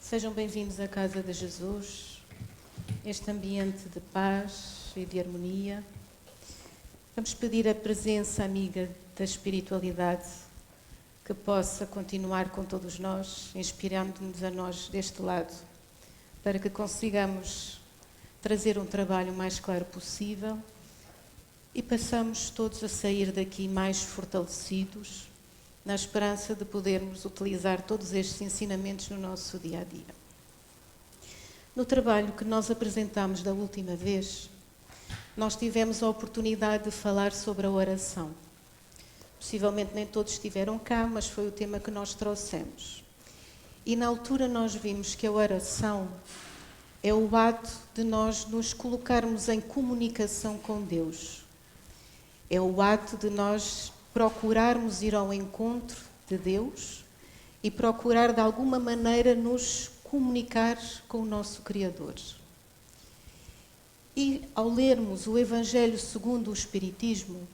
Sejam bem-vindos à Casa de Jesus, este ambiente de paz e de harmonia. Vamos pedir a presença amiga da espiritualidade que possa continuar com todos nós, inspirando-nos a nós deste lado, para que consigamos trazer um trabalho o mais claro possível e passamos todos a sair daqui mais fortalecidos, na esperança de podermos utilizar todos estes ensinamentos no nosso dia-a-dia. No trabalho que nós apresentamos da última vez, nós tivemos a oportunidade de falar sobre a oração. Possivelmente nem todos estiveram cá, mas foi o tema que nós trouxemos. E na altura nós vimos que a oração é o ato de nós nos colocarmos em comunicação com Deus. É o ato de nós procurarmos ir ao encontro de Deus e procurar de alguma maneira nos comunicar com o nosso Criador. E ao lermos o Evangelho segundo o Espiritismo,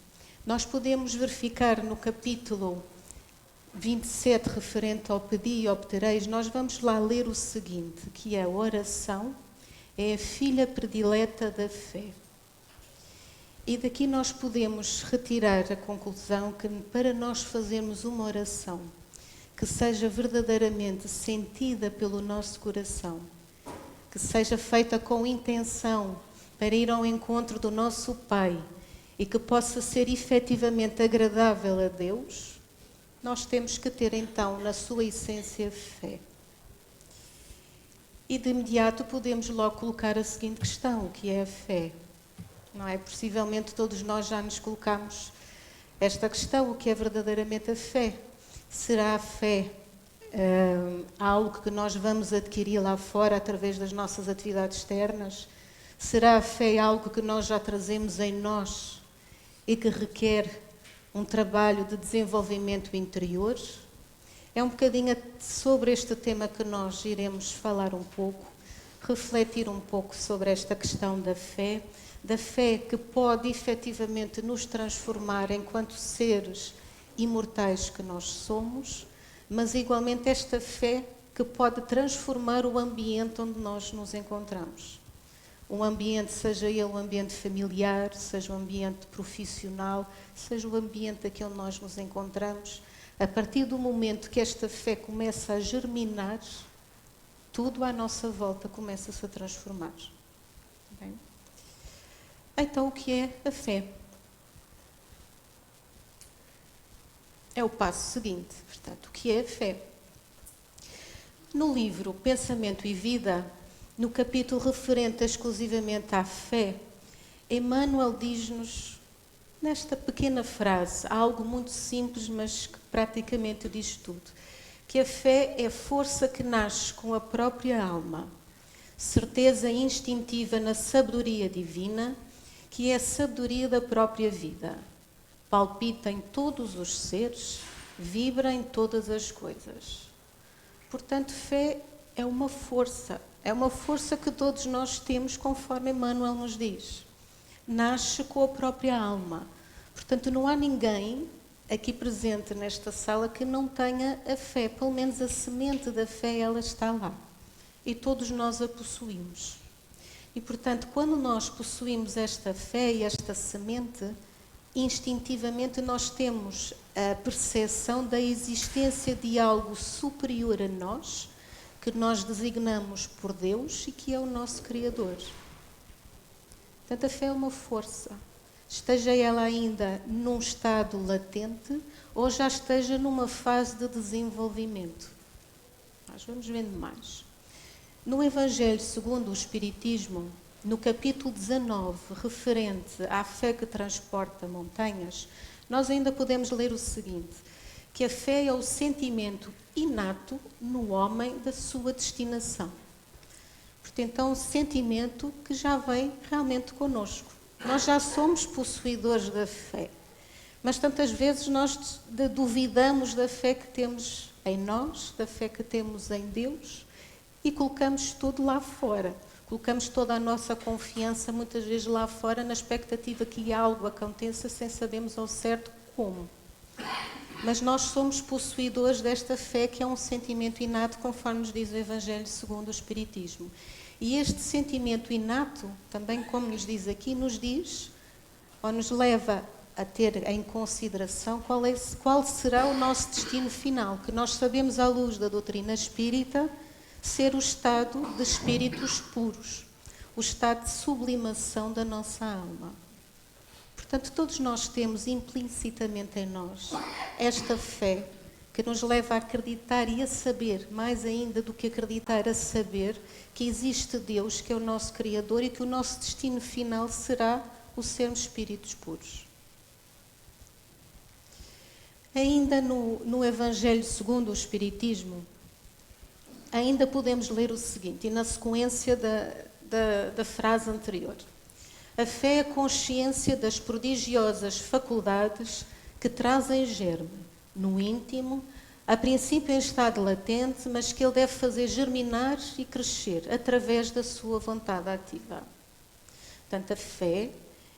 nós podemos verificar no capítulo 27, referente ao pedi e obtereis, nós vamos lá ler o seguinte, que a oração é a filha predileta da fé. E daqui nós podemos retirar a conclusão que para nós fazermos uma oração que seja verdadeiramente sentida pelo nosso coração, que seja feita com intenção para ir ao encontro do nosso Pai e que possa ser efetivamente agradável a Deus, nós temos que ter então na sua essência fé. E de imediato podemos logo colocar a seguinte questão, que é a fé. Não é? Possivelmente todos nós já nos colocamos esta questão, o que é verdadeiramente a fé? Será a fé algo que nós vamos adquirir lá fora através das nossas atividades externas? Será a fé algo que nós já trazemos em nós e que requer um trabalho de desenvolvimento interior? É um bocadinho sobre este tema que nós iremos falar um pouco, refletir um pouco sobre esta questão da fé que pode efetivamente nos transformar enquanto seres imortais que nós somos, mas igualmente esta fé que pode transformar o ambiente onde nós nos encontramos. Um ambiente, seja ele um ambiente familiar, seja um ambiente profissional, seja o ambiente aqui onde nós nos encontramos, a partir do momento que esta fé começa a germinar, tudo à nossa volta começa-se a transformar. Bem? Então, o que é a fé? É o passo seguinte. Portanto, o que é a fé? No livro Pensamento e Vida, no capítulo referente exclusivamente à fé, Emmanuel diz-nos, nesta pequena frase, algo muito simples, mas que praticamente diz tudo, que a fé é força que nasce com a própria alma, certeza instintiva na sabedoria divina, que é a sabedoria da própria vida. Palpita em todos os seres, vibra em todas as coisas. Portanto, fé é uma força que todos nós temos, conforme Emmanuel nos diz. Nasce com a própria alma. Portanto, não há ninguém aqui presente nesta sala que não tenha a fé, pelo menos a semente da fé, ela está lá. E todos nós a possuímos. E, portanto, quando nós possuímos esta fé e esta semente, instintivamente nós temos a percepção da existência de algo superior a nós, que nós designamos por Deus e que é o nosso Criador. Portanto, a fé é uma força. Esteja ela ainda num estado latente ou já esteja numa fase de desenvolvimento. Nós vamos vendo mais. No Evangelho segundo o Espiritismo, no capítulo 19, referente à fé que transporta montanhas, nós ainda podemos ler o seguinte, que a fé é o sentimento inato no homem da sua destinação. Portanto, então, um sentimento que já vem realmente connosco. Nós já somos possuidores da fé, mas tantas vezes nós duvidamos da fé que temos em nós, da fé que temos em Deus, e colocamos tudo lá fora. Colocamos toda a nossa confiança, muitas vezes lá fora, na expectativa que algo aconteça sem sabermos ao certo como. mas nós somos possuidores desta fé, que é um sentimento inato, conforme nos diz o Evangelho segundo o Espiritismo. E este sentimento inato, também como nos diz aqui, nos diz, ou nos leva a ter em consideração qual será o nosso destino final, que nós sabemos à luz da doutrina espírita ser o estado de espíritos puros, o estado de sublimação da nossa alma. Portanto, todos nós temos implicitamente em nós esta fé que nos leva a acreditar e a saber, mais ainda do que acreditar, a saber que existe Deus, que é o nosso Criador, e que o nosso destino final será o sermos espíritos puros. Ainda no Evangelho segundo o Espiritismo, ainda podemos ler o seguinte, e na sequência da frase anterior. A fé é a consciência das prodigiosas faculdades que trazem germe, no íntimo, a princípio em estado latente, mas que ele deve fazer germinar e crescer através da sua vontade ativa. Portanto, a fé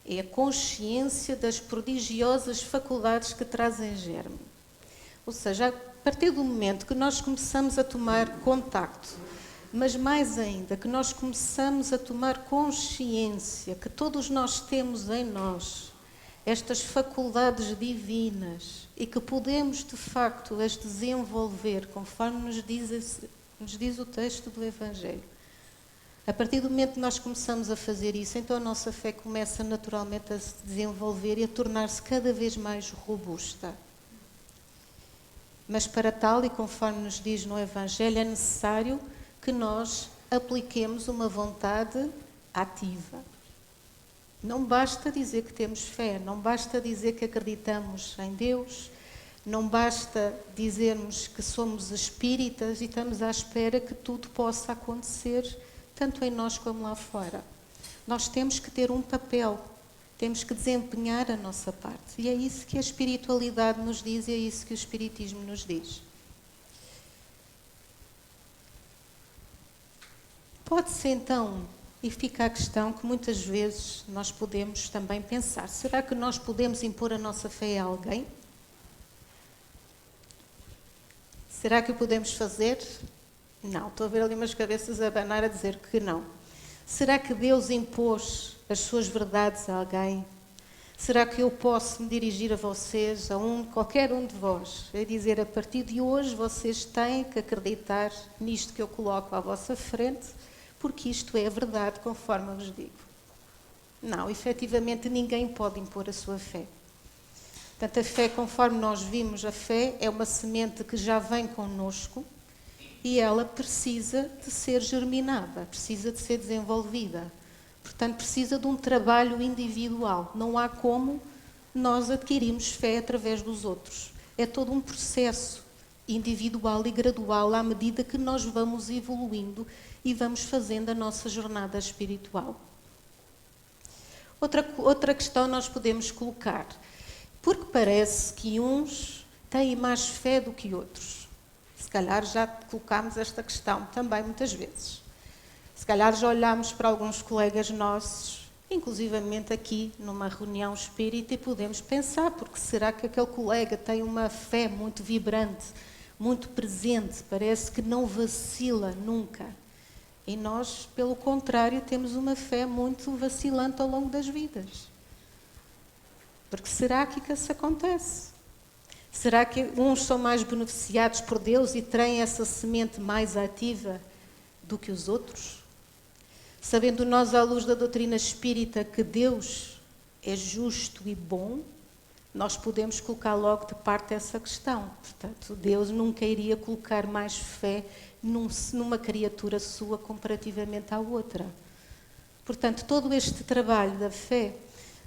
é a consciência das prodigiosas faculdades que trazem germe. Ou seja, a partir do momento que nós começamos a tomar contacto, mas mais ainda, que nós começamos a tomar consciência que todos nós temos em nós estas faculdades divinas e que podemos, de facto, as desenvolver, conforme nos diz o texto do Evangelho. A partir do momento que nós começamos a fazer isso, então a nossa fé começa naturalmente a se desenvolver e a tornar-se cada vez mais robusta. Mas para tal, e conforme nos diz no Evangelho, é necessário que nós apliquemos uma vontade ativa. Não basta dizer que temos fé, não basta dizer que acreditamos em Deus, não basta dizermos que somos espíritas e estamos à espera que tudo possa acontecer, tanto em nós como lá fora. Nós temos que ter um papel, temos que desempenhar a nossa parte. E é isso que a espiritualidade nos diz e é isso que o Espiritismo nos diz. Pode-se então, e fica a questão que muitas vezes nós podemos também pensar, será que nós podemos impor a nossa fé a alguém? Será que o podemos fazer? Não, estou a ver ali umas cabeças a abanar a dizer que não. Será que Deus impôs as suas verdades a alguém? Será que eu posso me dirigir a vocês, qualquer um de vós, e dizer, a partir de hoje vocês têm que acreditar nisto que eu coloco à vossa frente, porque isto é a verdade, conforme eu vos digo? Não, efetivamente ninguém pode impor a sua fé. Portanto, a fé, conforme nós vimos, a fé é uma semente que já vem connosco e ela precisa de ser germinada, precisa de ser desenvolvida. Portanto, precisa de um trabalho individual. Não há como nós adquirirmos fé através dos outros. É todo um processo individual e gradual à medida que nós vamos evoluindo e vamos fazendo a nossa jornada espiritual. Outra questão nós podemos colocar, porque parece que uns têm mais fé do que outros. Se calhar já colocámos esta questão também muitas vezes. Se calhar já olhámos para alguns colegas nossos, inclusivamente aqui numa reunião espírita, e podemos pensar, porque será que aquele colega tem uma fé muito vibrante, muito presente, parece que não vacila nunca. E nós, pelo contrário, temos uma fé muito vacilante ao longo das vidas. Porque será que isso acontece? Será que uns são mais beneficiados por Deus e têm essa semente mais ativa do que os outros? Sabendo nós, à luz da doutrina espírita, que Deus é justo e bom, nós podemos colocar logo de parte essa questão. Portanto, Deus nunca iria colocar mais fé numa criatura sua comparativamente à outra. Portanto, todo este trabalho da fé,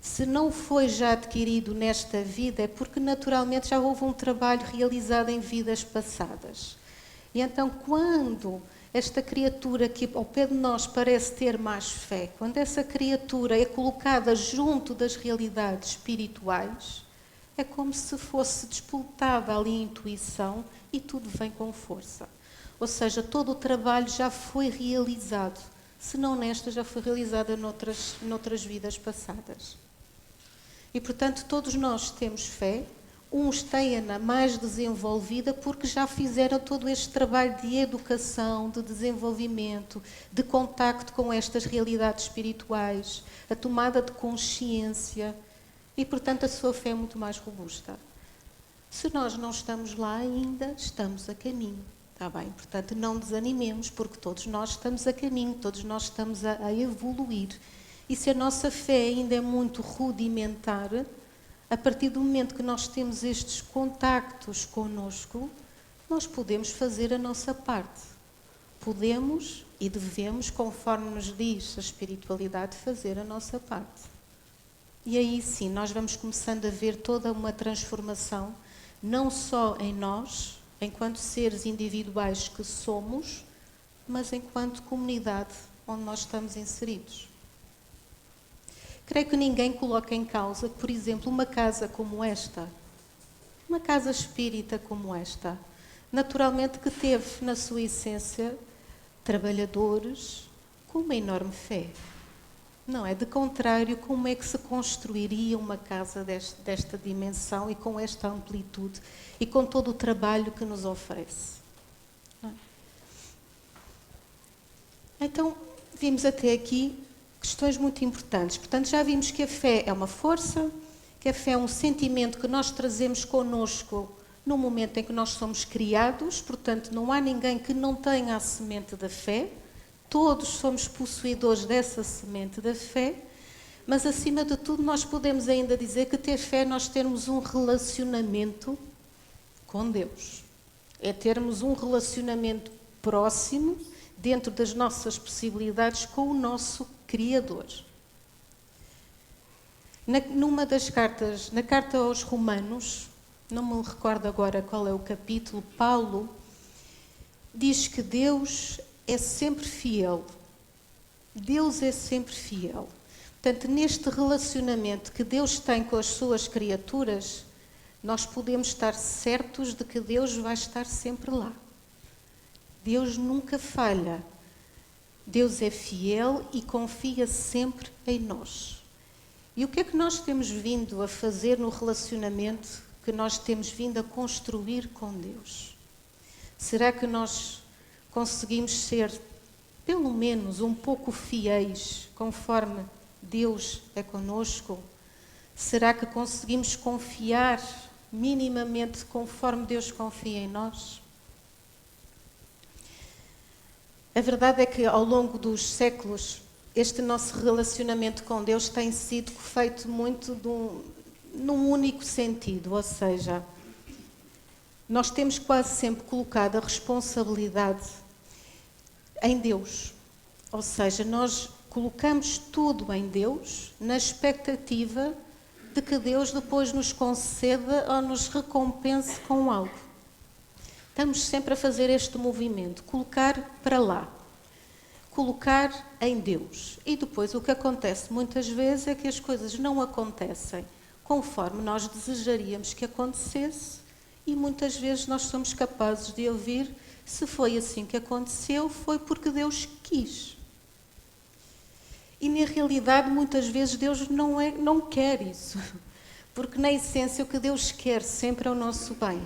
se não foi já adquirido nesta vida, é porque naturalmente já houve um trabalho realizado em vidas passadas. E então, quando esta criatura que ao pé de nós parece ter mais fé, quando essa criatura é colocada junto das realidades espirituais, é como se fosse despoletada ali a intuição e tudo vem com força. Ou seja, todo o trabalho já foi realizado, se não nesta, já foi realizada noutras vidas passadas. E, portanto, todos nós temos fé, uns têm-na mais desenvolvida porque já fizeram todo este trabalho de educação, de desenvolvimento, de contacto com estas realidades espirituais, a tomada de consciência e, portanto, a sua fé é muito mais robusta. Se nós não estamos lá ainda, estamos a caminho, está bem? Portanto, não desanimemos, porque todos nós estamos a caminho, todos nós estamos a evoluir. E se a nossa fé ainda é muito rudimentar, a partir do momento que nós temos estes contactos connosco, nós podemos fazer a nossa parte. Podemos e devemos, conforme nos diz a espiritualidade, fazer a nossa parte. E aí sim, nós vamos começando a ver toda uma transformação, não só em nós, enquanto seres individuais que somos, mas enquanto comunidade onde nós estamos inseridos. Creio que ninguém coloca em causa que, por exemplo, uma casa como esta, uma casa espírita como esta, naturalmente que teve na sua essência trabalhadores com uma enorme fé. Não é? De contrário, como é que se construiria uma casa desta dimensão e com esta amplitude e com todo o trabalho que nos oferece? Não é? Então, vimos até aqui questões muito importantes. Portanto, já vimos que a fé é uma força, que a fé é um sentimento que nós trazemos connosco no momento em que nós somos criados. Portanto, não há ninguém que não tenha a semente da fé. Todos somos possuidores dessa semente da fé. Mas, acima de tudo, nós podemos ainda dizer que ter fé é nós termos um relacionamento com Deus. É termos um relacionamento próximo, dentro das nossas possibilidades, com o nosso Criador. Numa das cartas, na carta aos Romanos, não me recordo agora qual é o capítulo, Paulo diz que Deus é sempre fiel. Deus é sempre fiel. Portanto, neste relacionamento que Deus tem com as suas criaturas, nós podemos estar certos de que Deus vai estar sempre lá. Deus nunca falha. Deus é fiel e confia sempre em nós. E o que é que nós temos vindo a fazer no relacionamento que nós temos vindo a construir com Deus? Será que nós conseguimos ser, pelo menos, um pouco fiéis, conforme Deus é conosco? Será que conseguimos confiar minimamente conforme Deus confia em nós? A verdade é que, ao longo dos séculos, este nosso relacionamento com Deus tem sido feito muito num único sentido, ou seja, nós temos quase sempre colocado a responsabilidade em Deus. Ou seja, nós colocamos tudo em Deus na expectativa de que Deus depois nos conceda ou nos recompense com algo. Estamos sempre a fazer este movimento, colocar para lá, colocar em Deus. E depois o que acontece muitas vezes é que as coisas não acontecem conforme nós desejaríamos que acontecesse e muitas vezes nós somos capazes de ouvir: se foi assim que aconteceu, foi porque Deus quis. E na realidade muitas vezes Deus não quer isso, porque na essência o que Deus quer sempre é o nosso bem.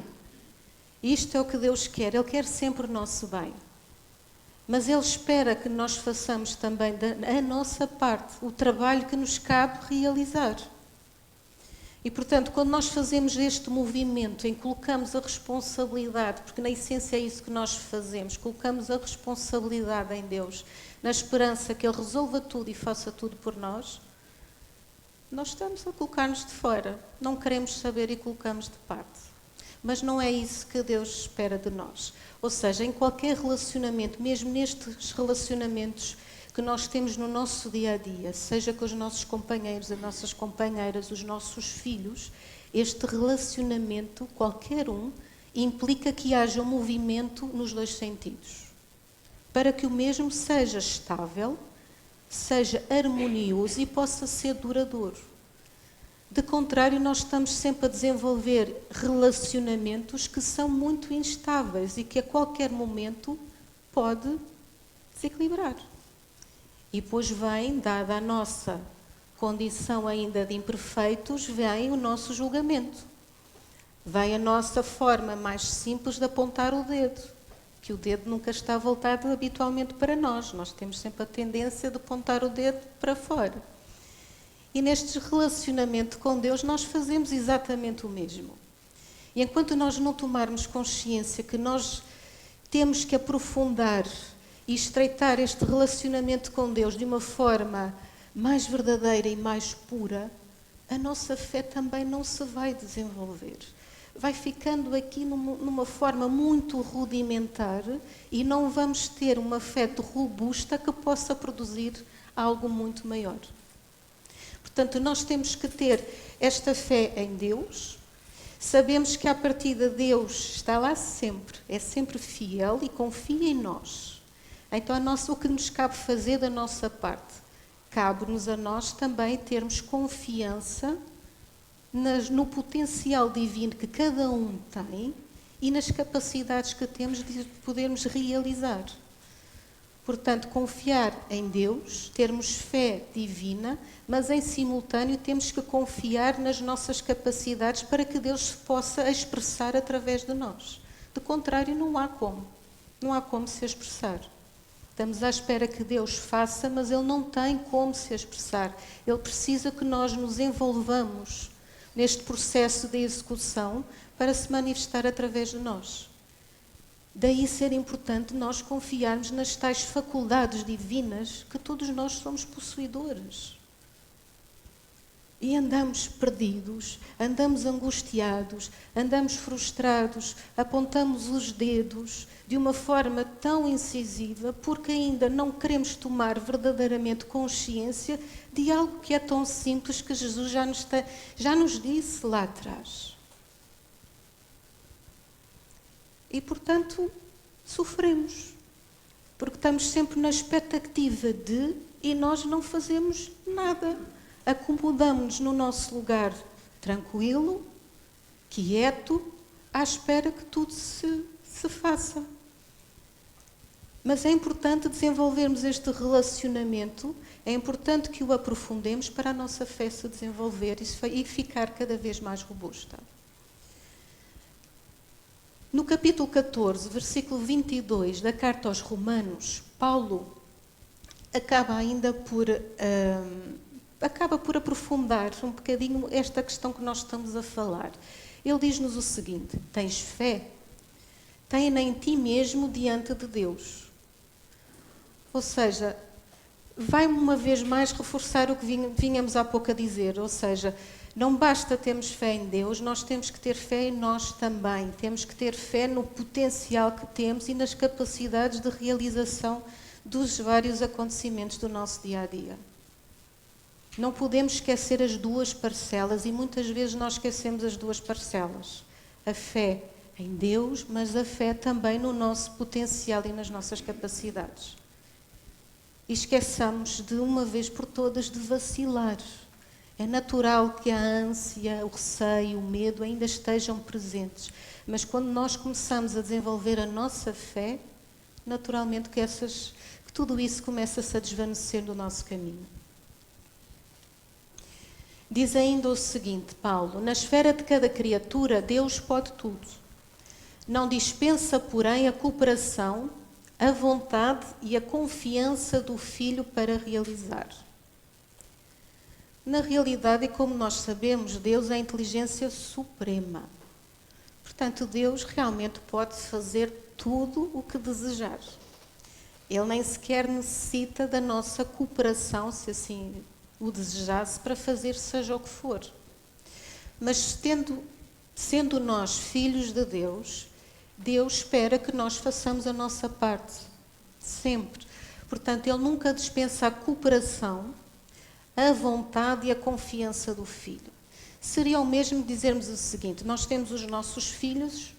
Isto é o que Deus quer, Ele quer sempre o nosso bem. Mas Ele espera que nós façamos também a nossa parte, o trabalho que nos cabe realizar. E, portanto, quando nós fazemos este movimento em que colocamos a responsabilidade, porque na essência é isso que nós fazemos, colocamos a responsabilidade em Deus, na esperança que Ele resolva tudo e faça tudo por nós, nós estamos a colocar-nos de fora, não queremos saber e colocamos de parte. Mas não é isso que Deus espera de nós. Ou seja, em qualquer relacionamento, mesmo nestes relacionamentos que nós temos no nosso dia-a-dia, seja com os nossos companheiros, as nossas companheiras, os nossos filhos, este relacionamento, qualquer um, implica que haja um movimento nos dois sentidos. Para que o mesmo seja estável, seja harmonioso e possa ser duradouro. De contrário, nós estamos sempre a desenvolver relacionamentos que são muito instáveis e que a qualquer momento pode desequilibrar. E depois vem, dada a nossa condição ainda de imperfeitos, vem o nosso julgamento. Vem a nossa forma mais simples de apontar o dedo, que o dedo nunca está voltado habitualmente para nós. Nós temos sempre a tendência de apontar o dedo para fora. E neste relacionamento com Deus nós fazemos exatamente o mesmo. E enquanto nós não tomarmos consciência que nós temos que aprofundar e estreitar este relacionamento com Deus de uma forma mais verdadeira e mais pura, a nossa fé também não se vai desenvolver. Vai ficando aqui numa forma muito rudimentar e não vamos ter uma fé robusta que possa produzir algo muito maior. Portanto, nós temos que ter esta fé em Deus. Sabemos que a partir de Deus está lá sempre, é sempre fiel e confia em nós. Então, o que nos cabe fazer da nossa parte? Cabe-nos a nós também termos confiança no potencial divino que cada um tem e nas capacidades que temos de podermos realizar. Portanto, confiar em Deus, termos fé divina, mas em simultâneo temos que confiar nas nossas capacidades para que Deus se possa expressar através de nós. De contrário, não há como. Não há como se expressar. Estamos à espera que Deus faça, mas Ele não tem como se expressar. Ele precisa que nós nos envolvamos neste processo de execução para se manifestar através de nós. Daí ser importante nós confiarmos nas tais faculdades divinas que todos nós somos possuidores. E andamos perdidos, andamos angustiados, andamos frustrados, apontamos os dedos de uma forma tão incisiva porque ainda não queremos tomar verdadeiramente consciência de algo que é tão simples que Jesus já nos disse lá atrás. E, portanto, sofremos, porque estamos sempre na expectativa de e nós não fazemos nada. Acomodamos-nos no nosso lugar tranquilo, quieto, à espera que tudo se faça. Mas é importante desenvolvermos este relacionamento, é importante que o aprofundemos para a nossa fé se desenvolver e ficar cada vez mais robusta. No capítulo 14, versículo 22 da carta aos Romanos, Paulo acaba por aprofundar um bocadinho esta questão que nós estamos a falar. Ele diz-nos o seguinte: tens fé? Tem-na em ti mesmo diante de Deus. Ou seja, vai uma vez mais reforçar o que vínhamos há pouco a dizer, ou seja, não basta termos fé em Deus, nós temos que ter fé em nós também. Temos que ter fé no potencial que temos e nas capacidades de realização dos vários acontecimentos do nosso dia-a-dia. Não podemos esquecer as duas parcelas e muitas vezes nós esquecemos as duas parcelas. A fé em Deus, mas a fé também no nosso potencial e nas nossas capacidades. E esqueçamos de uma vez por todas de vacilar. É natural que a ânsia, o receio, o medo ainda estejam presentes. Mas quando nós começamos a desenvolver a nossa fé, naturalmente que tudo isso começa-se a desvanecer do nosso caminho. Diz ainda o seguinte, Paulo: na esfera de cada criatura, Deus pode tudo. Não dispensa, porém, a cooperação, a vontade e a confiança do Filho para realizar. Na realidade, e como nós sabemos, Deus é a inteligência suprema. Portanto, Deus realmente pode fazer tudo o que desejar. Ele nem sequer necessita da nossa cooperação, se assim o desejasse, para fazer seja o que for. Mas sendo nós filhos de Deus, Deus espera que nós façamos a nossa parte, sempre. Portanto, Ele nunca dispensa a cooperação, a vontade e a confiança do Filho. Seria o mesmo dizermos o seguinte: nós temos os nossos filhos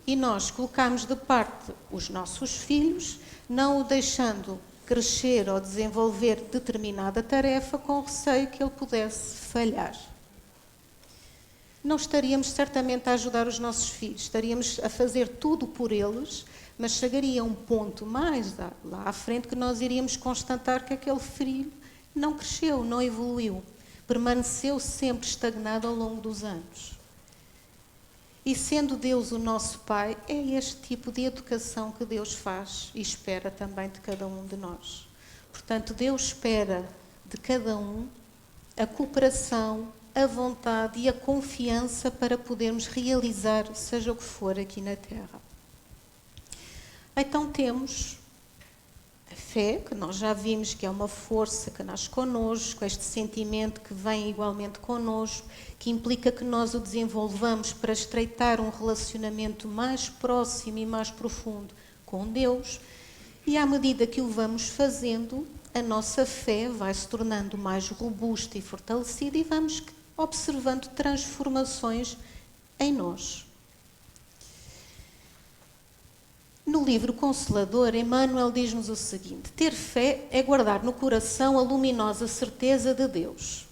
e nós colocamos de parte os nossos filhos, não o deixando crescer ou desenvolver determinada tarefa com receio que ele pudesse falhar. Não estaríamos certamente a ajudar os nossos filhos, estaríamos a fazer tudo por eles, mas chegaria a um ponto mais lá à frente que nós iríamos constatar que aquele filho não cresceu, não evoluiu, permaneceu sempre estagnado ao longo dos anos. E sendo Deus o nosso Pai, é este tipo de educação que Deus faz e espera também de cada um de nós. Portanto, Deus espera de cada um a cooperação, a vontade e a confiança para podermos realizar seja o que for aqui na Terra. Então temos a fé, que nós já vimos que é uma força que nasce connosco, este sentimento que vem igualmente connosco, que implica que nós o desenvolvamos para estreitar um relacionamento mais próximo e mais profundo com Deus. E à medida que o vamos fazendo, a nossa fé vai se tornando mais robusta e fortalecida e vamos observando transformações em nós. No livro Consolador, Emmanuel diz-nos o seguinte: ter fé é guardar no coração a luminosa certeza de Deus.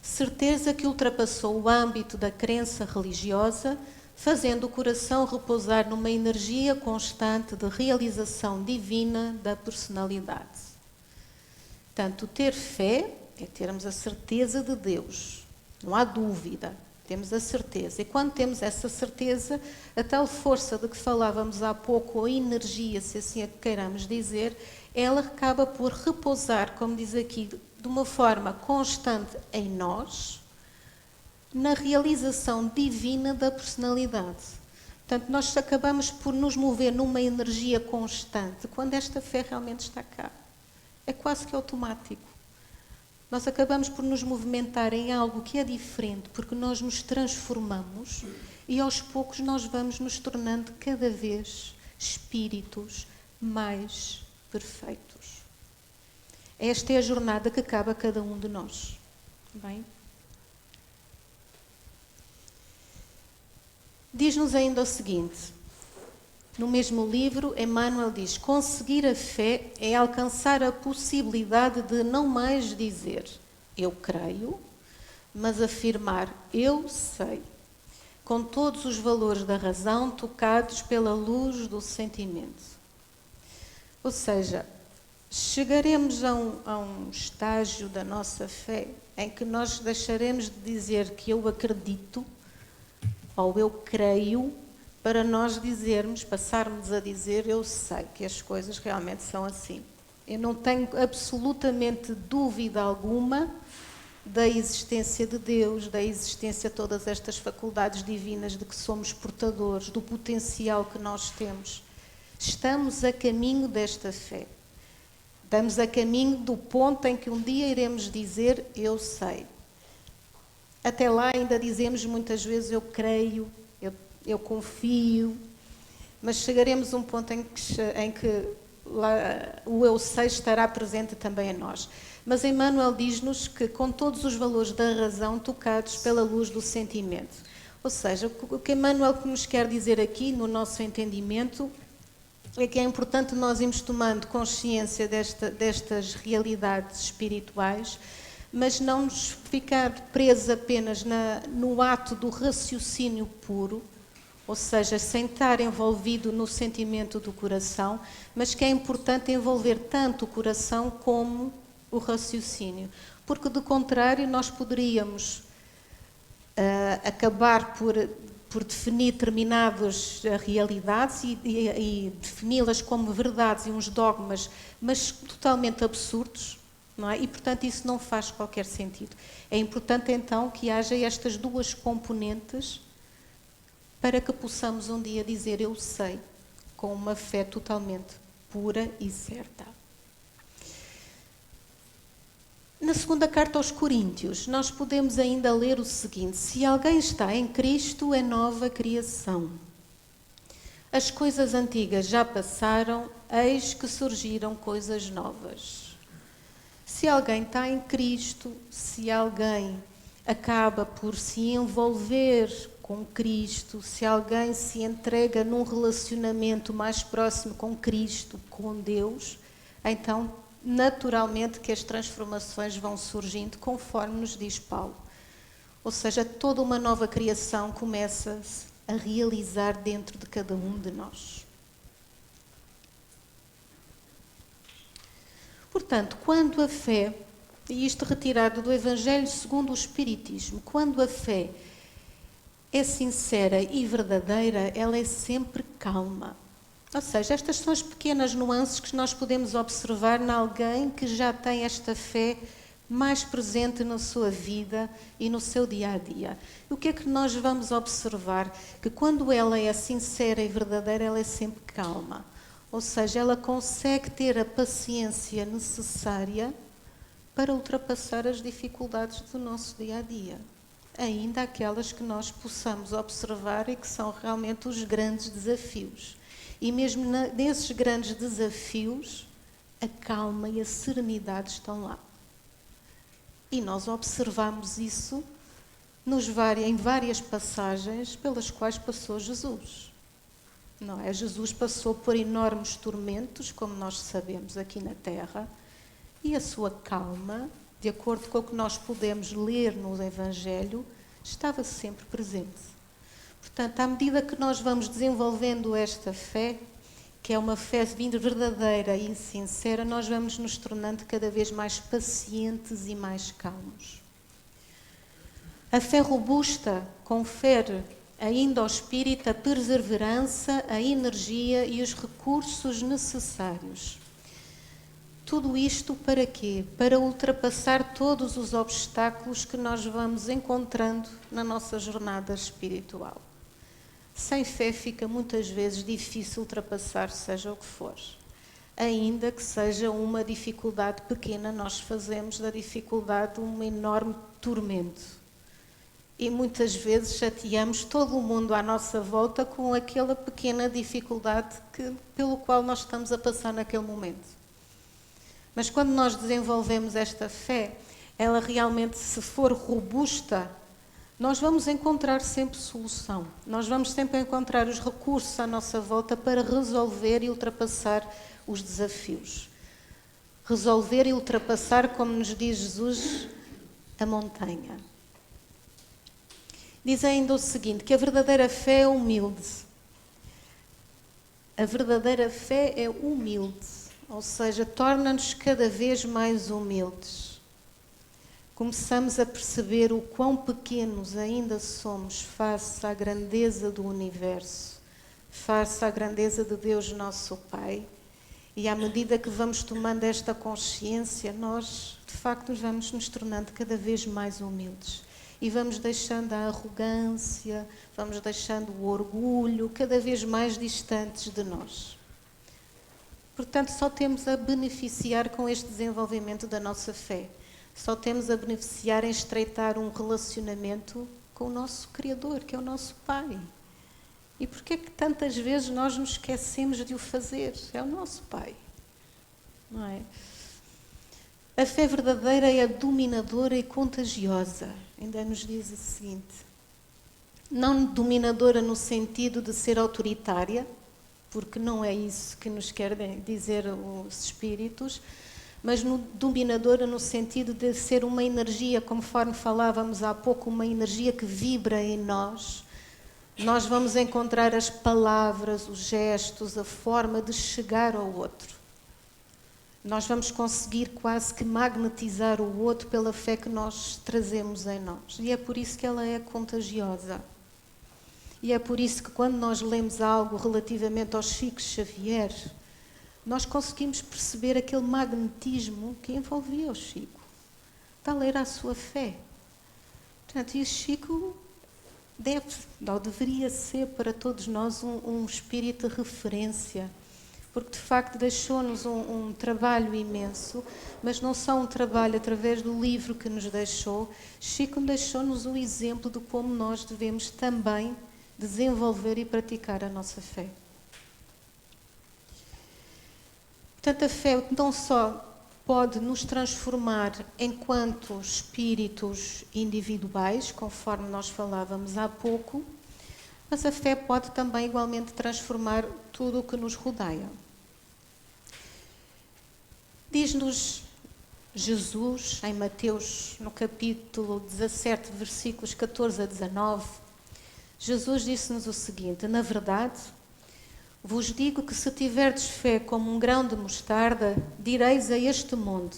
Certeza que ultrapassou o âmbito da crença religiosa, fazendo o coração repousar numa energia constante de realização divina da personalidade. Portanto, ter fé é termos a certeza de Deus. Não há dúvida. Temos a certeza. E quando temos essa certeza, a tal força de que falávamos há pouco, ou energia, se assim a queiramos dizer, ela acaba por repousar, como diz aqui, de uma forma constante em nós, na realização divina da personalidade. Portanto, nós acabamos por nos mover numa energia constante quando esta fé realmente está cá. É quase que automático. Nós acabamos por nos movimentar em algo que é diferente, porque nós nos transformamos e aos poucos nós vamos nos tornando cada vez espíritos mais perfeitos. Esta é a jornada que cabe a cada um de nós. Bem? Diz-nos ainda o seguinte, no mesmo livro, Emmanuel diz: conseguir a fé é alcançar a possibilidade de não mais dizer eu creio, mas afirmar eu sei, com todos os valores da razão tocados pela luz do sentimento. Ou seja, chegaremos a um estágio da nossa fé em que nós deixaremos de dizer que eu acredito ou eu creio, para nós dizermos, passarmos a dizer eu sei que as coisas realmente são assim. Eu não tenho absolutamente dúvida alguma da existência de Deus, da existência de todas estas faculdades divinas de que somos portadores, do potencial que nós temos. Estamos a caminho desta fé. Estamos a caminho do ponto em que um dia iremos dizer eu sei. Até lá ainda dizemos muitas vezes eu creio, eu confio, mas chegaremos a um ponto em que lá, o eu sei estará presente também em nós. Mas Emmanuel diz-nos que com todos os valores da razão tocados pela luz do sentimento. Ou seja, o que Emmanuel nos quer dizer aqui, no nosso entendimento, é que é importante nós irmos tomando consciência destas realidades espirituais, mas não nos ficar presos apenas no ato do raciocínio puro, ou seja, sem estar envolvido no sentimento do coração, mas que é importante envolver tanto o coração como o raciocínio. Porque, do contrário, nós poderíamos acabar por definir determinadas realidades e defini-las como verdades e uns dogmas, mas totalmente absurdos, não é? E, portanto, isso não faz qualquer sentido. É importante, então, que haja estas duas componentes para que possamos um dia dizer eu sei, com uma fé totalmente pura e certa. Na segunda carta aos Coríntios, nós podemos ainda ler o seguinte: se alguém está em Cristo, é nova criação. As coisas antigas já passaram, eis que surgiram coisas novas. Se alguém está em Cristo, se alguém acaba por se envolver com Cristo, se alguém se entrega num relacionamento mais próximo com Cristo, com Deus, então, naturalmente que as transformações vão surgindo conforme nos diz Paulo. Ou seja, toda uma nova criação começa-se a realizar dentro de cada um de nós. Portanto, quando a fé, e isto retirado do Evangelho segundo o Espiritismo, quando a fé é sincera e verdadeira, ela é sempre calma. Ou seja, estas são as pequenas nuances que nós podemos observar em alguém que já tem esta fé mais presente na sua vida e no seu dia-a-dia. O que é que nós vamos observar? Que quando ela é sincera e verdadeira, ela é sempre calma. Ou seja, ela consegue ter a paciência necessária para ultrapassar as dificuldades do nosso dia-a-dia. Ainda aquelas que nós possamos observar e que são realmente os grandes desafios. E mesmo nesses grandes desafios, a calma e a serenidade estão lá. E nós observamos isso em várias passagens pelas quais passou Jesus. Não é? Jesus passou por enormes tormentos, como nós sabemos aqui na Terra, e a sua calma, de acordo com o que nós podemos ler no Evangelho, estava sempre presente. Portanto, à medida que nós vamos desenvolvendo esta fé, que é uma fé verdadeira e sincera, nós vamos nos tornando cada vez mais pacientes e mais calmos. A fé robusta confere ainda ao espírito a perseverança, a energia e os recursos necessários. Tudo isto para quê? Para ultrapassar todos os obstáculos que nós vamos encontrando na nossa jornada espiritual. Sem fé fica muitas vezes difícil ultrapassar seja o que for. Ainda que seja uma dificuldade pequena, nós fazemos da dificuldade um enorme tormento. E muitas vezes chateamos todo o mundo à nossa volta com aquela pequena dificuldade pelo qual nós estamos a passar naquele momento. Mas quando nós desenvolvemos esta fé, ela realmente, se for robusta, nós vamos encontrar sempre solução. Nós vamos sempre encontrar os recursos à nossa volta para resolver e ultrapassar os desafios. Resolver e ultrapassar, como nos diz Jesus, a montanha. Diz ainda o seguinte, que a verdadeira fé é humilde. A verdadeira fé é humilde, ou seja, torna-nos cada vez mais humildes. Começamos a perceber o quão pequenos ainda somos face à grandeza do universo, face à grandeza de Deus nosso Pai. E à medida que vamos tomando esta consciência, nós, de facto, vamos nos tornando cada vez mais humildes. E vamos deixando a arrogância, vamos deixando o orgulho cada vez mais distantes de nós. Portanto, só temos a beneficiar com este desenvolvimento da nossa fé. Só temos a beneficiar em estreitar um relacionamento com o nosso Criador, que é o nosso Pai. E porquê é que tantas vezes nós nos esquecemos de o fazer? É o nosso Pai, não é? A fé verdadeira é dominadora e contagiosa. Ainda nos diz o seguinte, não dominadora no sentido de ser autoritária, porque não é isso que nos querem dizer os espíritos, mas dominadora no sentido de ser uma energia, conforme falávamos há pouco, uma energia que vibra em nós. Nós vamos encontrar as palavras, os gestos, a forma de chegar ao outro. Nós vamos conseguir quase que magnetizar o outro pela fé que nós trazemos em nós. E é por isso que ela é contagiosa. E é por isso que quando nós lemos algo relativamente ao Chico Xavier, nós conseguimos perceber aquele magnetismo que envolvia o Chico. Tal era a sua fé. Portanto, e o Chico deveria ser para todos nós um espírito de referência, porque de facto deixou-nos um trabalho imenso, mas não só um trabalho através do livro que nos deixou, Chico deixou-nos um exemplo de como nós devemos também desenvolver e praticar a nossa fé. Portanto, a fé não só pode nos transformar enquanto espíritos individuais, conforme nós falávamos há pouco, mas a fé pode também igualmente transformar tudo o que nos rodeia. Diz-nos Jesus, em Mateus, no capítulo 17, versículos 14 a 19, Jesus disse-nos o seguinte, na verdade, vos digo que se tiverdes fé como um grão de mostarda, direis a este monte,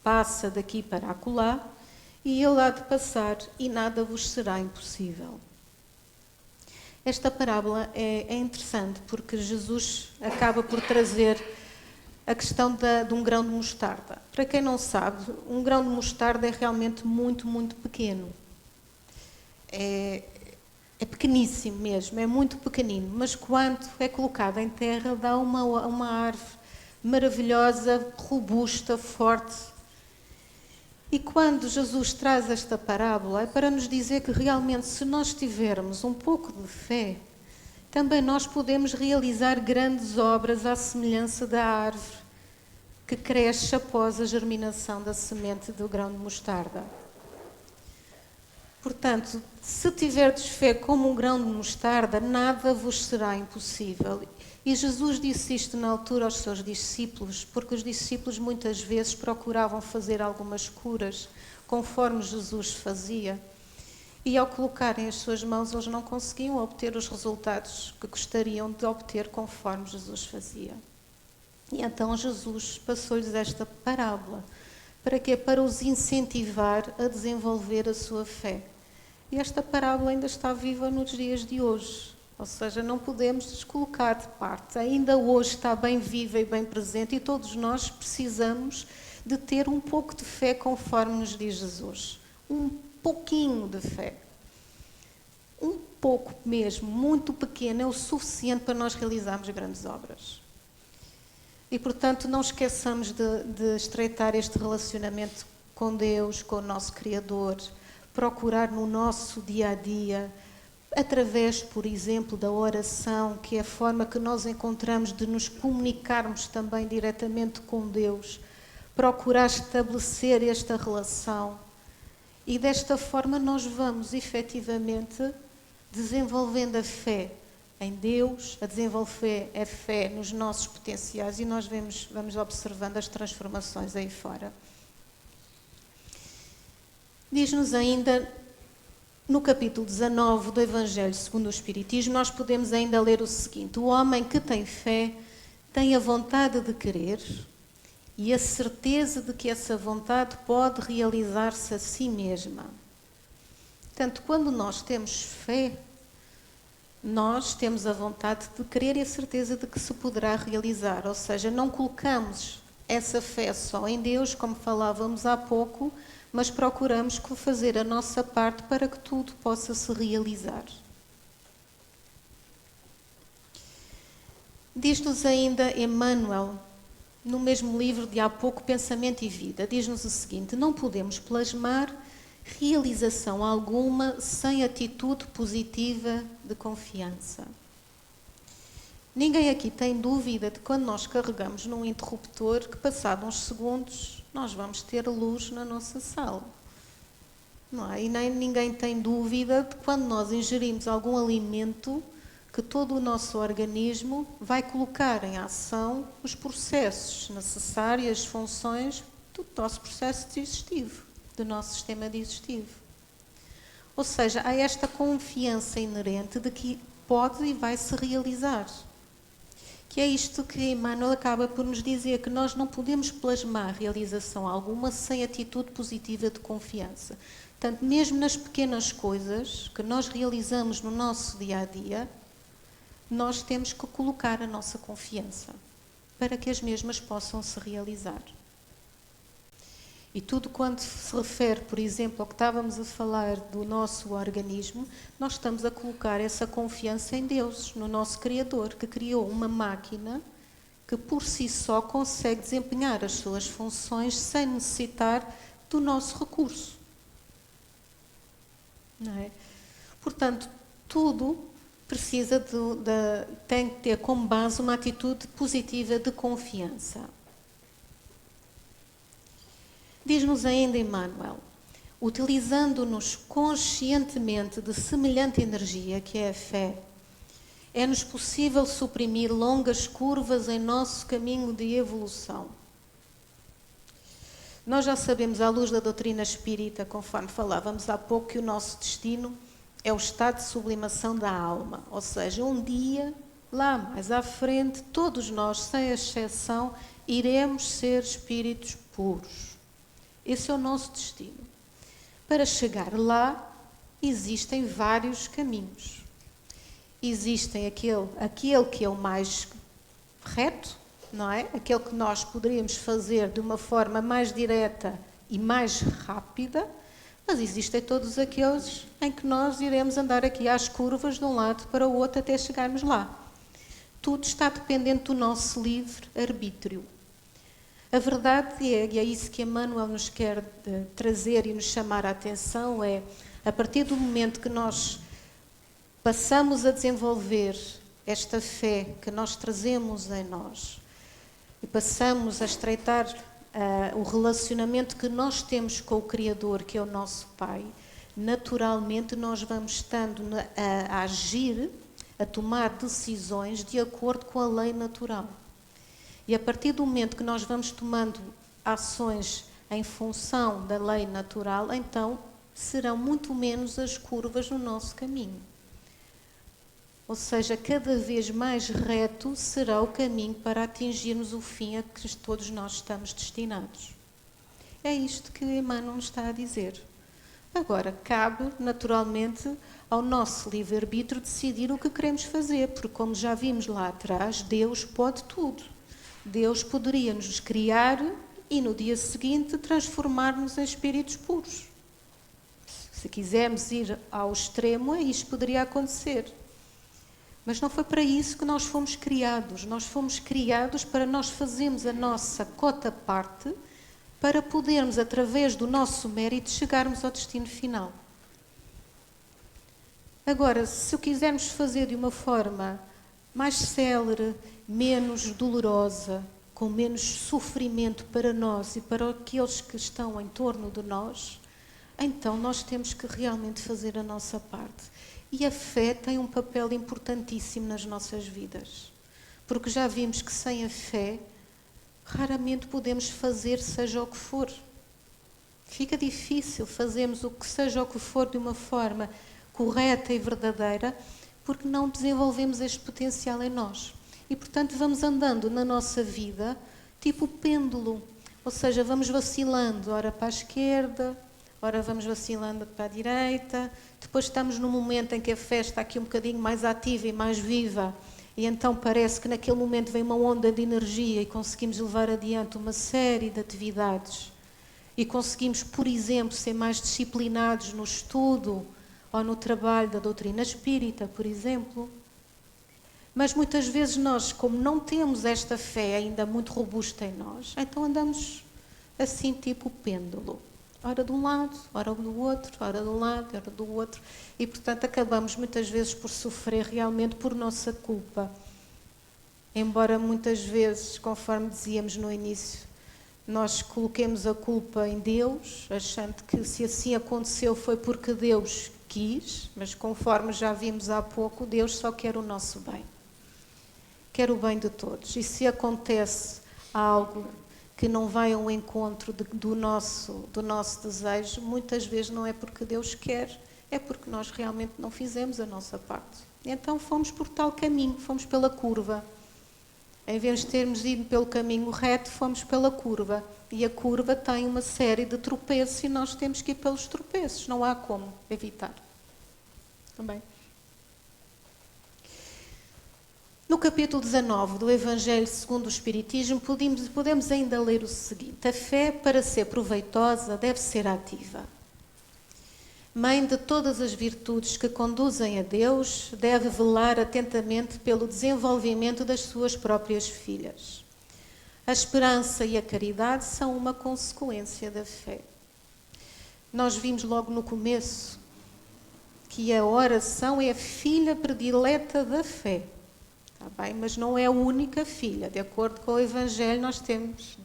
passa daqui para acolá, e ele há de passar, e nada vos será impossível. Esta parábola é interessante porque Jesus acaba por trazer a questão de um grão de mostarda. Para quem não sabe, um grão de mostarda é realmente muito, muito pequeno. É pequeníssimo mesmo, é muito pequenino, mas quando é colocado em terra dá uma árvore maravilhosa, robusta, forte. E quando Jesus traz esta parábola é para nos dizer que realmente se nós tivermos um pouco de fé, também nós podemos realizar grandes obras à semelhança da árvore que cresce após a germinação da semente do grão de mostarda. Portanto, se tiverdes fé como um grão de mostarda, nada vos será impossível. E Jesus disse isto na altura aos seus discípulos, porque os discípulos muitas vezes procuravam fazer algumas curas, conforme Jesus fazia. E ao colocarem as suas mãos, eles não conseguiam obter os resultados que gostariam de obter conforme Jesus fazia. E então Jesus passou-lhes esta parábola. Para quê? Para os incentivar a desenvolver a sua fé. E esta parábola ainda está viva nos dias de hoje. Ou seja, não podemos descolocar de parte. Ainda hoje está bem viva e bem presente e todos nós precisamos de ter um pouco de fé conforme nos diz Jesus. Um pouquinho de fé. Um pouco mesmo, muito pequeno, é o suficiente para nós realizarmos grandes obras. E, portanto, não esqueçamos de estreitar este relacionamento com Deus, com o nosso Criador, procurar no nosso dia-a-dia, através, por exemplo, da oração, que é a forma que nós encontramos de nos comunicarmos também diretamente com Deus, procurar estabelecer esta relação. E desta forma nós vamos, efetivamente, desenvolvendo a fé em Deus, a desenvolver a fé nos nossos potenciais e nós vamos observando as transformações aí fora. Diz-nos ainda, no capítulo 19 do Evangelho segundo o Espiritismo, nós podemos ainda ler o seguinte: o homem que tem fé tem a vontade de querer e a certeza de que essa vontade pode realizar-se a si mesma. Portanto, quando nós temos fé, nós temos a vontade de querer e a certeza de que se poderá realizar. Ou seja, não colocamos essa fé só em Deus, como falávamos há pouco, mas procuramos fazer a nossa parte para que tudo possa se realizar. Diz-nos ainda Emmanuel, no mesmo livro de há pouco, Pensamento e Vida, diz-nos o seguinte: não podemos plasmar realização alguma sem atitude positiva de confiança. Ninguém aqui tem dúvida de que quando nós carregamos num interruptor, que passado uns segundos nós vamos ter luz na nossa sala. Não é? E nem ninguém tem dúvida de que quando nós ingerimos algum alimento, que todo o nosso organismo vai colocar em ação os processos necessários, as funções do nosso processo digestivo, do nosso sistema digestivo. Ou seja, há esta confiança inerente de que pode e vai se realizar. Que é isto que Emmanuel acaba por nos dizer, que nós não podemos plasmar realização alguma sem atitude positiva de confiança. Portanto, mesmo nas pequenas coisas que nós realizamos no nosso dia-a-dia, nós temos que colocar a nossa confiança para que as mesmas possam se realizar. E tudo quando se refere, por exemplo, ao que estávamos a falar do nosso organismo, nós estamos a colocar essa confiança em Deus, no nosso Criador, que criou uma máquina que por si só consegue desempenhar as suas funções sem necessitar do nosso recurso. Não é? Portanto, tudo precisa tem que ter como base uma atitude positiva de confiança. Diz-nos ainda Emmanuel: utilizando-nos conscientemente de semelhante energia que é a fé, é-nos possível suprimir longas curvas em nosso caminho de evolução. Nós já sabemos, à luz da doutrina espírita, conforme falávamos há pouco, que o nosso destino é o estado de sublimação da alma. Ou seja, um dia, lá mais à frente, todos nós, sem exceção, iremos ser espíritos puros. Esse é o nosso destino. Para chegar lá, existem vários caminhos. existem aquele que é o mais reto, não é? Aquele que nós poderíamos fazer de uma forma mais direta e mais rápida, mas existem todos aqueles em que nós iremos andar aqui às curvas de um lado para o outro até chegarmos lá. Tudo está dependente do nosso livre arbítrio. A verdade é, e é isso que Emmanuel nos quer trazer e nos chamar a atenção, é a partir do momento que nós passamos a desenvolver esta fé que nós trazemos em nós e passamos a estreitar o relacionamento que nós temos com o Criador, que é o nosso Pai, naturalmente nós vamos estando a agir, a tomar decisões de acordo com a lei natural. E a partir do momento que nós vamos tomando ações em função da lei natural, então serão muito menos as curvas no nosso caminho. Ou seja, cada vez mais reto será o caminho para atingirmos o fim a que todos nós estamos destinados. É isto que Emmanuel nos está a dizer. Agora, cabe, naturalmente, ao nosso livre-arbítrio decidir o que queremos fazer, porque, como já vimos lá atrás, Deus pode tudo. Deus poderia nos criar e, no dia seguinte, transformar-nos em espíritos puros. Se quisermos ir ao extremo, isto poderia acontecer. Mas não foi para isso que nós fomos criados. Nós fomos criados para nós fazermos a nossa cota-parte para podermos, através do nosso mérito, chegarmos ao destino final. Agora, se o quisermos fazer de uma forma mais célere, menos dolorosa, com menos sofrimento para nós e para aqueles que estão em torno de nós, então nós temos que realmente fazer a nossa parte. E a fé tem um papel importantíssimo nas nossas vidas. Porque já vimos que sem a fé, raramente podemos fazer seja o que for. Fica difícil fazermos o que seja o que for de uma forma correta e verdadeira, porque não desenvolvemos este potencial em nós. E, portanto, vamos andando na nossa vida tipo pêndulo. Ou seja, vamos vacilando, ora para a esquerda, ora vamos vacilando para a direita, depois estamos num momento em que a fé está aqui um bocadinho mais ativa e mais viva, e então parece que naquele momento vem uma onda de energia e conseguimos levar adiante uma série de atividades. E conseguimos, por exemplo, ser mais disciplinados no estudo ou no trabalho da doutrina espírita, por exemplo. Mas muitas vezes nós, como não temos esta fé ainda muito robusta em nós, então andamos assim tipo pêndulo. Ora de um lado, ora do outro, ora de um lado, ora do outro. E, portanto, acabamos muitas vezes por sofrer realmente por nossa culpa. Embora muitas vezes, conforme dizíamos no início, nós coloquemos a culpa em Deus, achando que se assim aconteceu foi porque Deus quis, mas conforme já vimos há pouco, Deus só quer o nosso bem. Quer o bem de todos. E se acontece algo que não vai ao encontro do nosso desejo, muitas vezes não é porque Deus quer, é porque nós realmente não fizemos a nossa parte. E então fomos por tal caminho, fomos pela curva. Em vez de termos ido pelo caminho reto, fomos pela curva. E a curva tem uma série de tropeços e nós temos que ir pelos tropeços, não há como evitar. Também. No capítulo 19 do Evangelho segundo o Espiritismo, podemos ainda ler o seguinte: a fé, para ser proveitosa, deve ser ativa. Mãe de todas as virtudes que conduzem a Deus, deve velar atentamente pelo desenvolvimento das suas próprias filhas. A esperança e a caridade são uma consequência da fé. Nós vimos logo no começo que a oração é a filha predileta da fé. Bem, mas não é a única filha. De acordo com o Evangelho, nós temos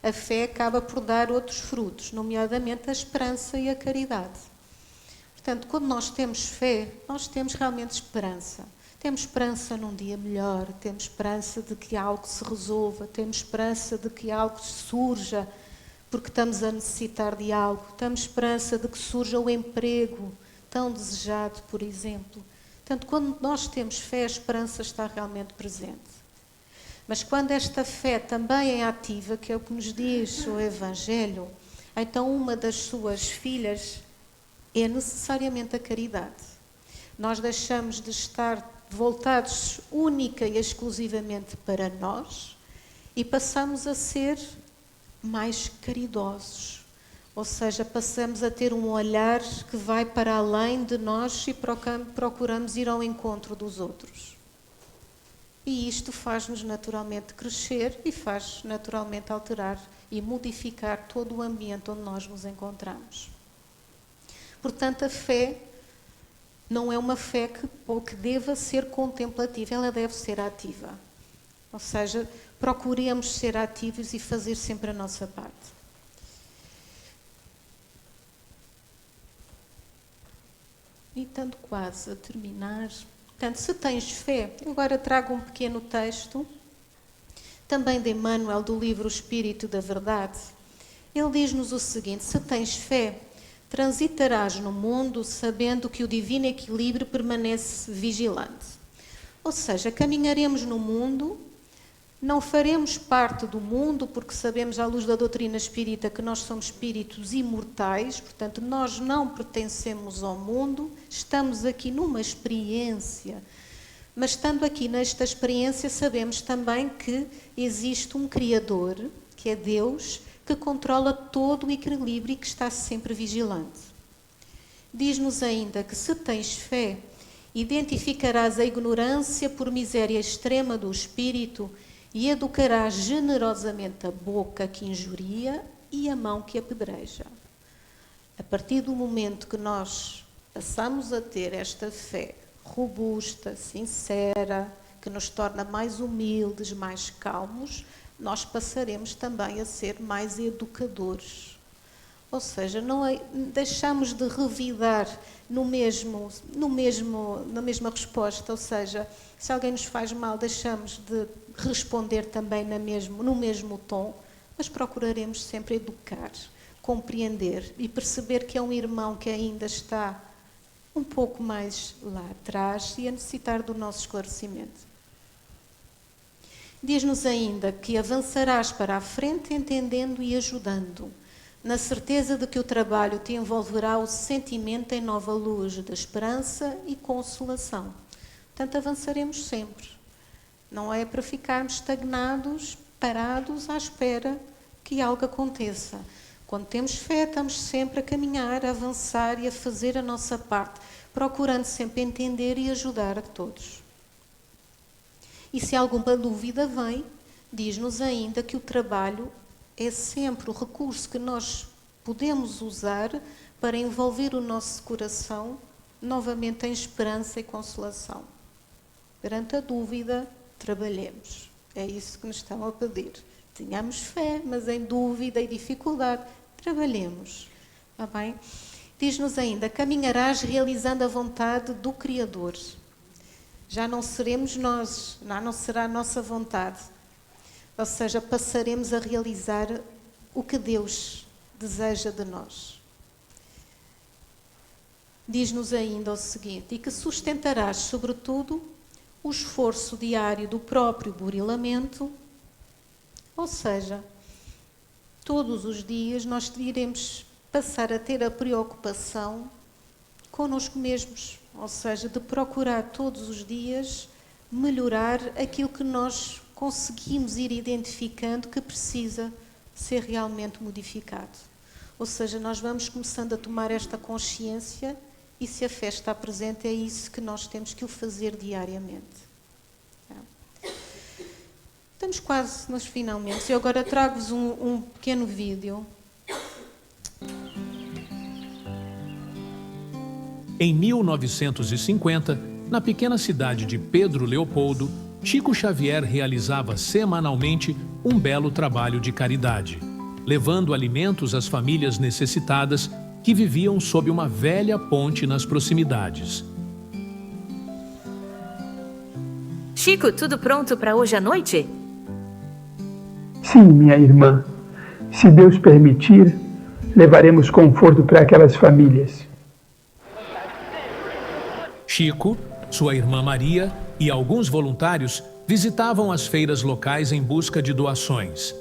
a fé acaba por dar outros frutos, nomeadamente a esperança e a caridade. Portanto, quando nós temos fé, nós temos realmente esperança. Temos esperança num dia melhor, temos esperança de que algo se resolva, temos esperança de que algo surja, porque estamos a necessitar de algo. Temos esperança de que surja o emprego tão desejado, por exemplo. Portanto, quando nós temos fé, a esperança está realmente presente. Mas quando esta fé também é ativa, que é o que nos diz o Evangelho, então uma das suas filhas é necessariamente a caridade. Nós deixamos de estar voltados única e exclusivamente para nós e passamos a ser mais caridosos. Ou seja, passamos a ter um olhar que vai para além de nós e procuramos ir ao encontro dos outros. E isto faz-nos naturalmente crescer e faz naturalmente alterar e modificar todo o ambiente onde nós nos encontramos. Portanto, a fé não é uma fé que deva ser contemplativa, ela deve ser ativa. Ou seja, procuremos ser ativos e fazer sempre a nossa parte. E estando quase a terminar, portanto, se tens fé, eu agora trago um pequeno texto, também de Emmanuel, do livro O Espírito da Verdade. Ele diz-nos o seguinte: se tens fé, transitarás no mundo sabendo que o divino equilíbrio permanece vigilante. Ou seja, caminharemos no mundo, não faremos parte do mundo, porque sabemos à luz da doutrina espírita que nós somos espíritos imortais, portanto nós não pertencemos ao mundo, estamos aqui numa experiência, mas estando aqui nesta experiência sabemos também que existe um Criador, que é Deus, que controla todo o equilíbrio e que está sempre vigilante. Diz-nos ainda que se tens fé, identificarás a ignorância por miséria extrema do espírito e educarás generosamente a boca que injuria e a mão que apedreja. A partir do momento que nós passamos a ter esta fé robusta, sincera, que nos torna mais humildes, mais calmos, nós passaremos também a ser mais educadores. Ou seja, deixamos de revidar na mesma resposta, ou seja, se alguém nos faz mal, deixamos de responder também no mesmo tom, mas procuraremos sempre educar, compreender e perceber que é um irmão que ainda está um pouco mais lá atrás e a necessitar do nosso esclarecimento. Diz-nos ainda que avançarás para a frente entendendo e ajudando, na certeza de que o trabalho te envolverá o sentimento em nova luz de esperança e consolação. Portanto, avançaremos sempre. Não é para ficarmos estagnados, parados à espera que algo aconteça. Quando temos fé, estamos sempre a caminhar, a avançar e a fazer a nossa parte, procurando sempre entender e ajudar a todos. E se alguma dúvida vem, diz-nos ainda que o trabalho é sempre o recurso que nós podemos usar para envolver o nosso coração novamente em esperança e consolação. Perante a dúvida, trabalhemos. É isso que nos estão a pedir. Tenhamos fé, mas em dúvida e dificuldade, trabalhemos. Está bem? Diz-nos ainda, caminharás realizando a vontade do Criador. Já não seremos nós, não será a nossa vontade. Ou seja, passaremos a realizar o que Deus deseja de nós. Diz-nos ainda o seguinte, e que sustentarás, sobretudo, o esforço diário do próprio burilamento, ou seja, todos os dias nós iremos passar a ter a preocupação connosco mesmos, ou seja, de procurar todos os dias melhorar aquilo que nós conseguimos ir identificando que precisa ser realmente modificado. Ou seja, nós vamos começando a tomar esta consciência e se a fé está presente, é isso que nós temos que o fazer diariamente. Estamos quase nos finalmente. Eu agora trago-vos um pequeno vídeo. Em 1950, na pequena cidade de Pedro Leopoldo, Chico Xavier realizava semanalmente um belo trabalho de caridade, levando alimentos às famílias necessitadas que viviam sob uma velha ponte nas proximidades. Chico, tudo pronto para hoje à noite? Sim, minha irmã. Se Deus permitir, levaremos conforto para aquelas famílias. Chico, sua irmã Maria e alguns voluntários visitavam as feiras locais em busca de doações.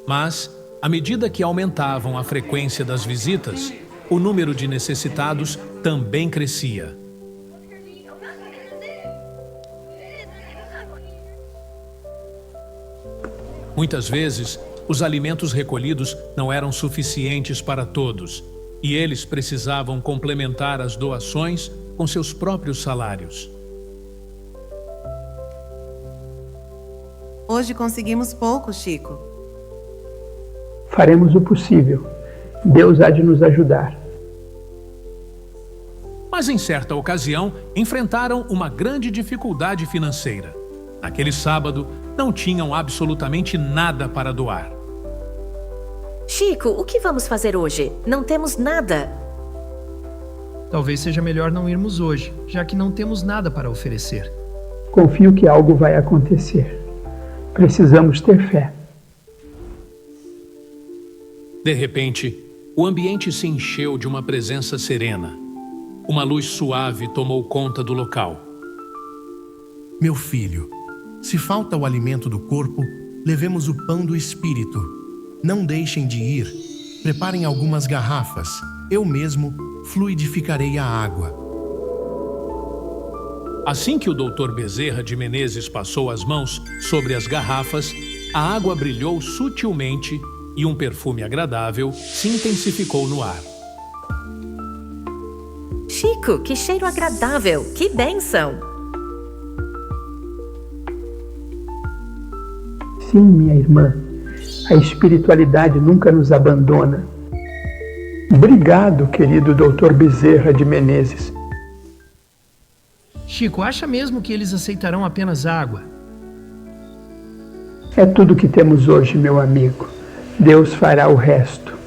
Mas, à medida que aumentavam a frequência das visitas, o número de necessitados também crescia. Muitas vezes, os alimentos recolhidos não eram suficientes para todos, e eles precisavam complementar as doações com seus próprios salários. Hoje conseguimos pouco, Chico. Faremos o possível. Deus há de nos ajudar. Mas em certa ocasião, enfrentaram uma grande dificuldade financeira. Naquele sábado, não tinham absolutamente nada para doar. Chico, o que vamos fazer hoje? Não temos nada. Talvez seja melhor não irmos hoje, já que não temos nada para oferecer. Confio que algo vai acontecer. Precisamos ter fé. De repente, o ambiente se encheu de uma presença serena. Uma luz suave tomou conta do local. Meu filho, se falta o alimento do corpo, levemos o pão do espírito. Não deixem de ir. Preparem algumas garrafas. Eu mesmo fluidificarei a água. Assim que o Dr. Bezerra de Menezes passou as mãos sobre as garrafas, a água brilhou sutilmente e um perfume agradável se intensificou no ar. Chico, que cheiro agradável! Que bênção! Sim, minha irmã, a espiritualidade nunca nos abandona. Obrigado, querido Dr. Bezerra de Menezes. Chico, acha mesmo que eles aceitarão apenas água? É tudo que temos hoje, meu amigo. Deus fará o resto.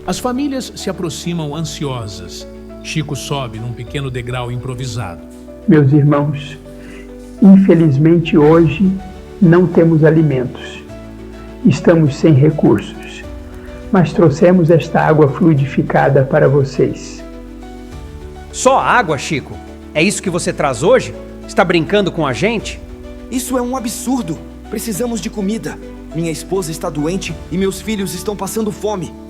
As famílias se aproximam ansiosas. Chico sobe num pequeno degrau improvisado. Meus irmãos, infelizmente hoje não temos alimentos. Estamos sem recursos, mas trouxemos esta água fluidificada para vocês. Só água, Chico? É isso que você traz hoje? Está brincando com a gente? Isso é um absurdo! Precisamos de comida. Minha esposa está doente e meus filhos estão passando fome.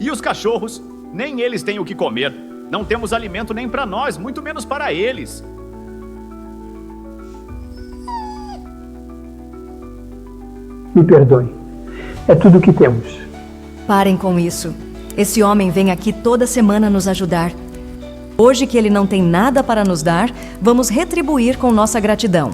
E os cachorros? Nem eles têm o que comer. Não temos alimento nem para nós, muito menos para eles. Me perdoem. É tudo o que temos. Parem com isso. Esse homem vem aqui toda semana nos ajudar. Hoje que ele não tem nada para nos dar, vamos retribuir com nossa gratidão.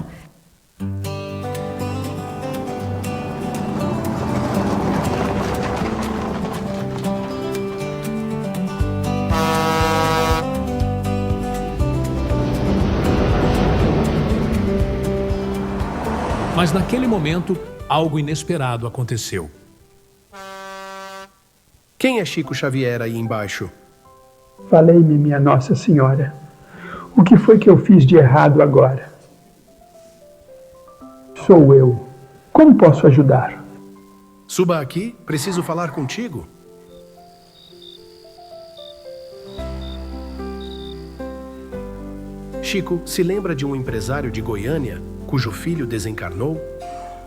Mas naquele momento, algo inesperado aconteceu. Quem é Chico Xavier aí embaixo? Falei-me, minha Nossa Senhora. O que foi que eu fiz de errado agora? Sou eu. Como posso ajudar? Suba aqui, preciso falar contigo. Chico, se lembra de um empresário de Goiânia, cujo filho desencarnou?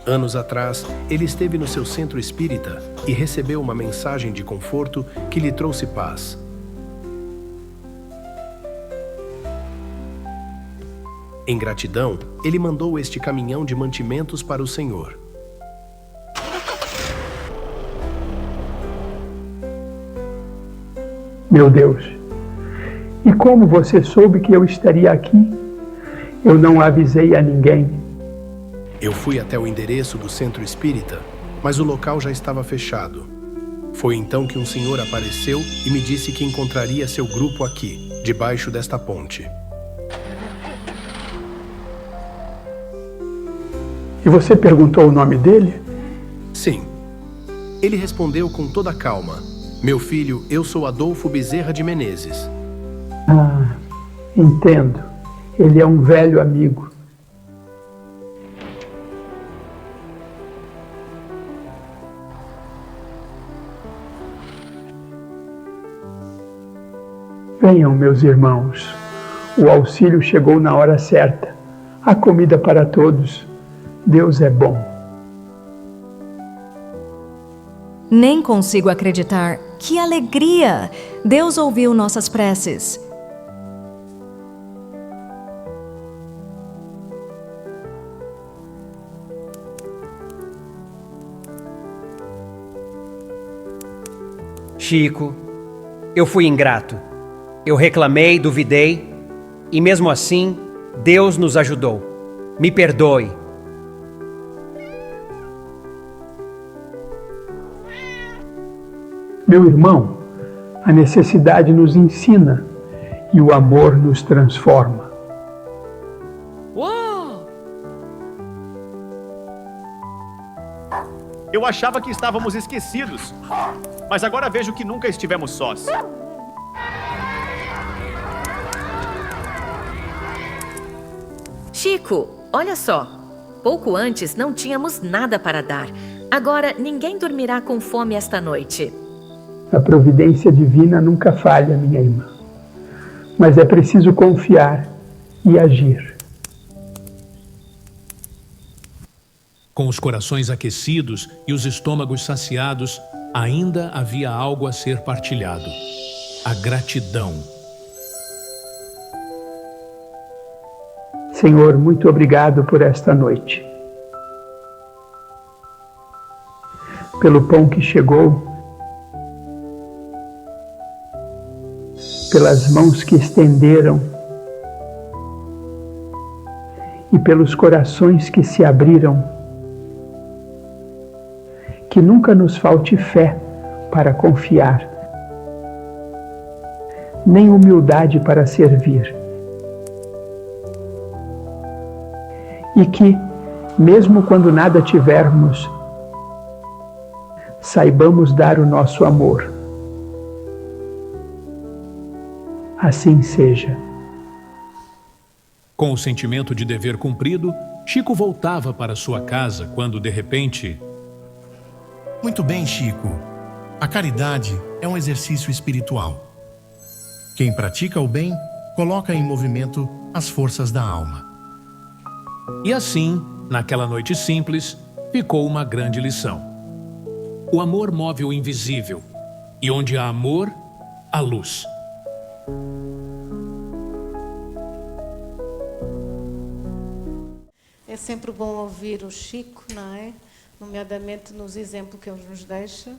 Anos atrás, ele esteve no seu centro espírita e recebeu uma mensagem de conforto que lhe trouxe paz. Em gratidão, ele mandou este caminhão de mantimentos para o Senhor. Meu Deus, e como você soube que eu estaria aqui? Eu não avisei a ninguém. Eu fui até o endereço do centro espírita, mas o local já estava fechado. Foi então que um senhor apareceu e me disse que encontraria seu grupo aqui, debaixo desta ponte. E você perguntou o nome dele? Sim. Ele respondeu com toda calma: meu filho, eu sou Adolfo Bezerra de Menezes. Ah, entendo. Ele é um velho amigo. Venham, meus irmãos. O auxílio chegou na hora certa. Há comida para todos. Deus é bom. Nem consigo acreditar. Que alegria! Deus ouviu nossas preces. Chico, eu fui ingrato. Eu reclamei, duvidei, e mesmo assim, Deus nos ajudou. Me perdoe. Meu irmão, a necessidade nos ensina e o amor nos transforma. Eu achava que estávamos esquecidos, mas agora vejo que nunca estivemos sós. Chico, olha só. Pouco antes não tínhamos nada para dar. Agora ninguém dormirá com fome esta noite. A providência divina nunca falha, minha irmã. Mas é preciso confiar e agir. Com os corações aquecidos e os estômagos saciados, ainda havia algo a ser partilhado: a gratidão. Senhor, muito obrigado por esta noite. Pelo pão que chegou, pelas mãos que estenderam e pelos corações que se abriram. Que nunca nos falte fé para confiar, nem humildade para servir. E que, mesmo quando nada tivermos, saibamos dar o nosso amor. Assim seja. Com o sentimento de dever cumprido, Chico voltava para sua casa quando, de repente... Muito bem, Chico. A caridade é um exercício espiritual. Quem pratica o bem, coloca em movimento as forças da alma. E assim, naquela noite simples, ficou uma grande lição. O amor move o invisível, e onde há amor, há luz. É sempre bom ouvir o Chico, não é? Nomeadamente nos exemplos que ele nos deixa.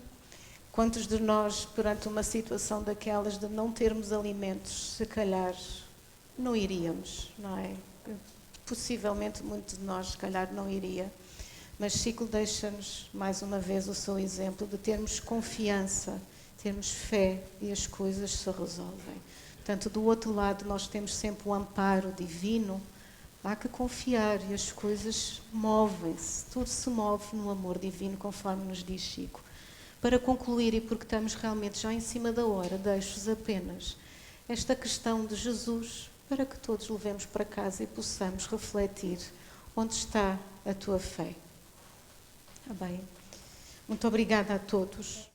Quantos de nós, perante uma situação daquelas de não termos alimentos, se calhar não iríamos, não é? Possivelmente muitos de nós, se calhar, não iria. Mas Chico deixa-nos, mais uma vez, o seu exemplo de termos confiança, termos fé e as coisas se resolvem. Portanto, do outro lado, nós temos sempre o amparo divino. Há que confiar e as coisas movem-se. Tudo se move no amor divino, conforme nos diz Chico. Para concluir, e porque estamos realmente já em cima da hora, deixo-vos apenas esta questão de Jesus, para que todos levemos para casa e possamos refletir onde está a tua fé. Bem, muito obrigada a todos.